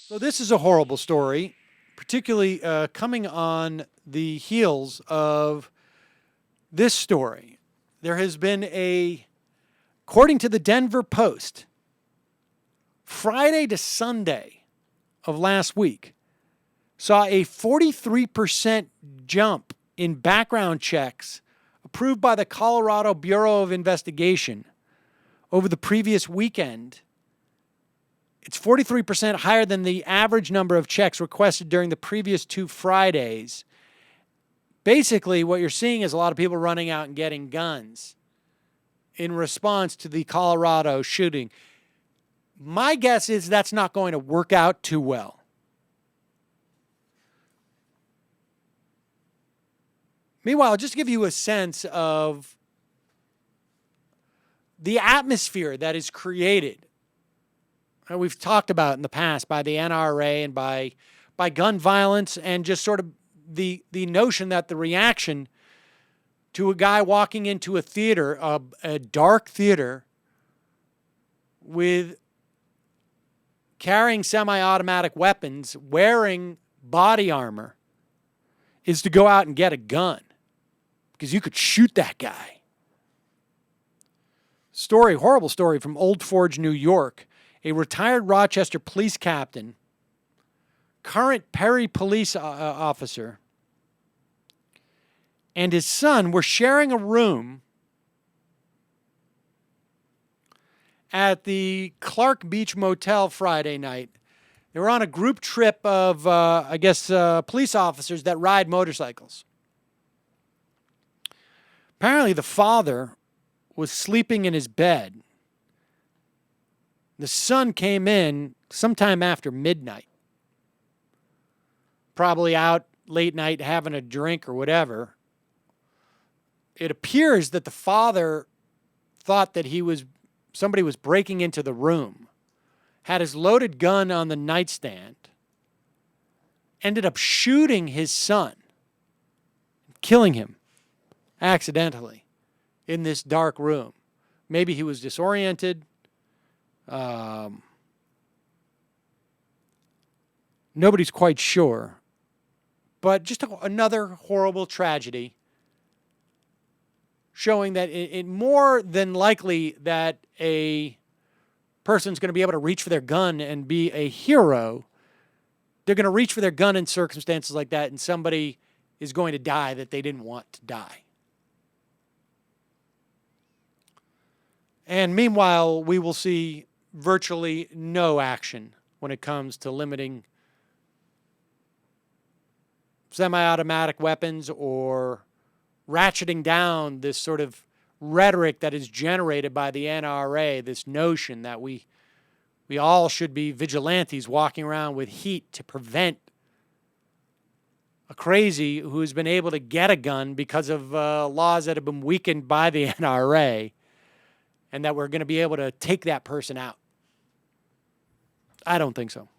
So this is a horrible story, particularly coming on the heels of this story. There has been according to the Denver Post, Friday to Sunday of last week, saw a 43% jump in background checks approved by the Colorado Bureau of Investigation over the previous weekend. It's 43% higher than the average number of checks requested during the previous 2 Fridays. Basically, what you're seeing is a lot of people running out and getting guns in response to the Colorado shooting. My guess is that's not going to work out too well. Meanwhile, just to give you a sense of the atmosphere that is created, we've talked about in the past by the NRA and by gun violence, and just sort of the notion that the reaction to a guy walking into a theater, a dark theater, with carrying semi-automatic weapons, wearing body armor, is to go out and get a gun because you could shoot that guy. Horrible story from Old Forge, New York. A retired Rochester police captain, current Perry police officer, and his son were sharing a room at the Clark Beach Motel Friday night. They were on a group trip of, police officers that ride motorcycles. Apparently, the father was sleeping in his bed. The son came in sometime after midnight, probably out late night having a drink or whatever. It appears that the father thought that somebody was breaking into the room, had his loaded gun on the nightstand, ended up shooting his son, killing him accidentally in this dark room. Maybe he was disoriented. Nobody's quite sure. But just another horrible tragedy, showing that it more than likely that a person's going to be able to reach for their gun and be a hero. They're going to reach for their gun in circumstances like that, and somebody is going to die that they didn't want to die. And meanwhile, we will see virtually no action when it comes to limiting semi-automatic weapons or ratcheting down this sort of rhetoric that is generated by the NRA, this notion that we all should be vigilantes walking around with heat to prevent a crazy who's been able to get a gun because of laws that have been weakened by the NRA, and that we're going to be able to take that person out. I don't think so.